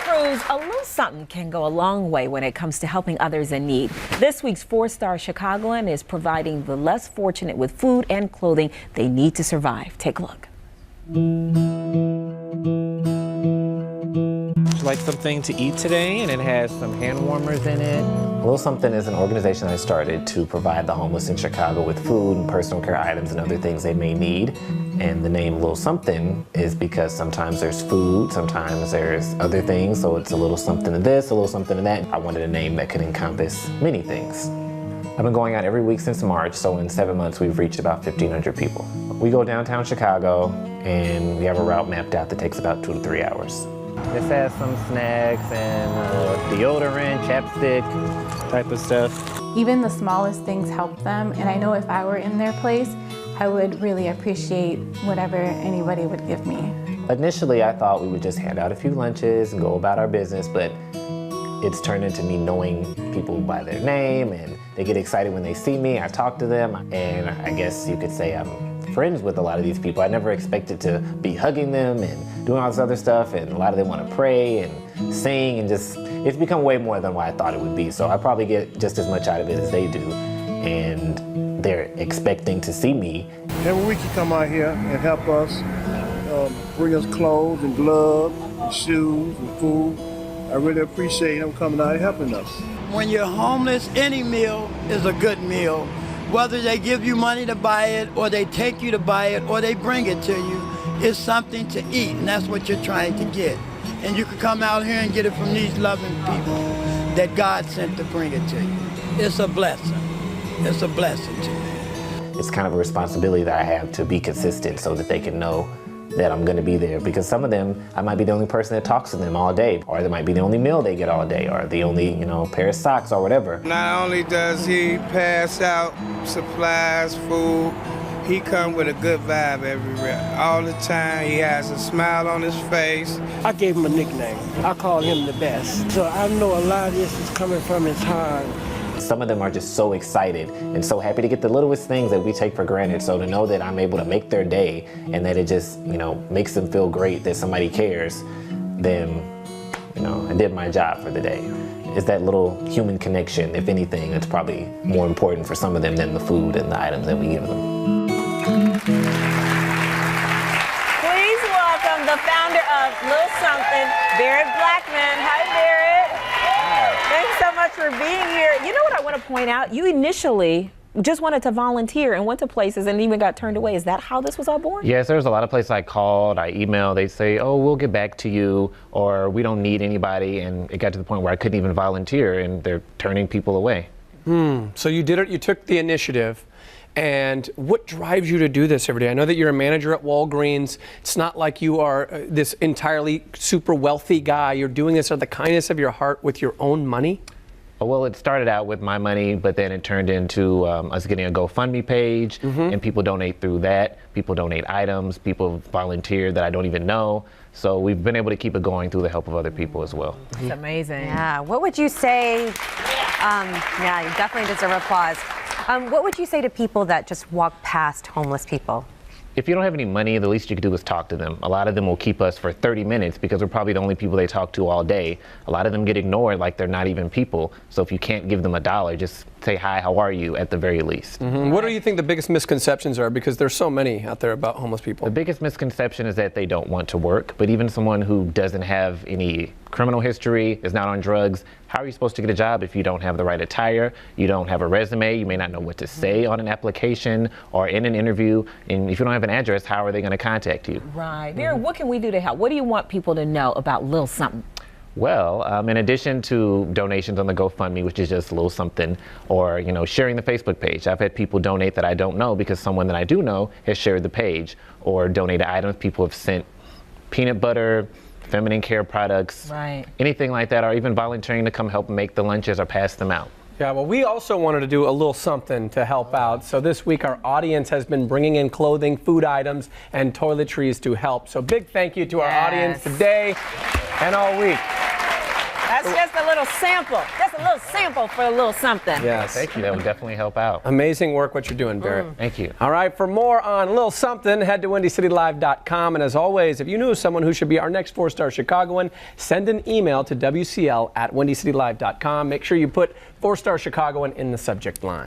Cruz, a little something can go a long way when it comes to helping others in need. This week's four-star Chicagoan is providing the less fortunate with food and clothing they need to survive. Take a look. Would you like something to eat today? And it has some hand warmers in it. A Little Something is an organization I started to provide the homeless in Chicago with food and personal care items and other things they may need. And the name Little Something is because sometimes there's food, sometimes there's other things, so it's a little something to this, a little something to that. I wanted a name that could encompass many things. I've been going out every week since March, so in 7 months we've reached about 1,500 people. We go downtown Chicago and we have a route mapped out that takes about 2 to 3 hours. This has some snacks and deodorant, chapstick type of stuff. Even the smallest things help them, and I know if I were in their place, I would really appreciate whatever anybody would give me. Initially, I thought we would just hand out a few lunches and go about our business, but it's turned into me knowing people by their name, and they get excited when they see me. I talk to them, and I guess you could say I'm friends with a lot of these people. I never expected to be hugging them and doing all this other stuff, and a lot of them want to pray and sing, and just, it's become way more than what I thought it would be. So I probably get just as much out of it as they do, and they're expecting to see me. Every week you come out here and help us, bring us clothes and gloves and shoes and food. I really appreciate them coming out and helping us. When you're homeless, any meal is a good meal. Whether they give you money to buy it, or they take you to buy it, or they bring it to you, it's something to eat, and that's what you're trying to get. And you can come out here and get it from these loving people that God sent to bring it to you. It's a blessing. It's a blessing to you. It's kind of a responsibility that I have to be consistent so that they can know that I'm gonna be there, because some of them, I might be the only person that talks to them all day, or they might be the only meal they get all day, or the only, pair of socks or whatever. Not only does he pass out supplies, food, he come with a good vibe everywhere. All the time, he has a smile on his face. I gave him a nickname. I call him the best. So I know a lot of this is coming from his heart. Some of them are just so excited and so happy to get the littlest things that we take for granted. So to know that I'm able to make their day and that it just, makes them feel great that somebody cares, then, I did my job for the day. It's that little human connection, if anything, that's probably more important for some of them than the food and the items that we give them. Please welcome the founder of Little Something, Barrett Blackman. Hi, Barrett. Thanks so much for being here. You know what I want to point out? You initially just wanted to volunteer and went to places and even got turned away. Is that how this was all born? Yes, there's a lot of places I called, I emailed, they say, oh, we'll get back to you, or we don't need anybody, and it got to the point where I couldn't even volunteer, and they're turning people away. So you did it, you took the initiative. And what drives you to do this every day? I know that you're a manager at Walgreens. It's not like you are this entirely super wealthy guy. You're doing this out of the kindness of your heart with your own money? Well, it started out with my money, but then it turned into us getting a GoFundMe page, and people donate through that. People donate items, people volunteer that I don't even know. So we've been able to keep it going through the help of other people as well. It's amazing. Yeah, what would you say, yeah, you definitely deserve applause. What would you say to people that just walk past homeless people? If you don't have any money, the least you can do is talk to them. A lot of them will keep us for 30 minutes because we're probably the only people they talk to all day. A lot of them get ignored like they're not even people. So if you can't give them $1, just say hi, how are you, at the very least. What do you think the biggest misconceptions are? Because there's so many out there about homeless people. The biggest misconception is that they don't want to work, but even someone who doesn't have any criminal history, is not on drugs, how are you supposed to get a job if you don't have the right attire, you don't have a resume, you may not know what to say on an application or in an interview, and if you don't have an address, how are they going to contact you? Right. Barrett, what can we do to help? What do you want people to know about Little Something? Well, in addition to donations on the GoFundMe, which is just a little something, or sharing the Facebook page. I've had people donate that I don't know because someone that I do know has shared the page, or donated items. People have sent peanut butter, feminine care products, anything like that, or even volunteering to come help make the lunches or pass them out. Yeah, well, we also wanted to do a little something to help out. So this week, our audience has been bringing in clothing, food items, and toiletries to help. So big thank you to our audience today and all week. That's just a little sample. Just a little sample for a little something. Yes. Thank you. That would definitely help out. Amazing work what you're doing, Barrett. Thank you. All right, for more on Lil Something, head to WindyCityLive.com. And as always, if you knew someone who should be our next 4-star Chicagoan, send an email to WCL@WindyCityLive.com. Make sure you put 4-star Chicagoan in the subject line.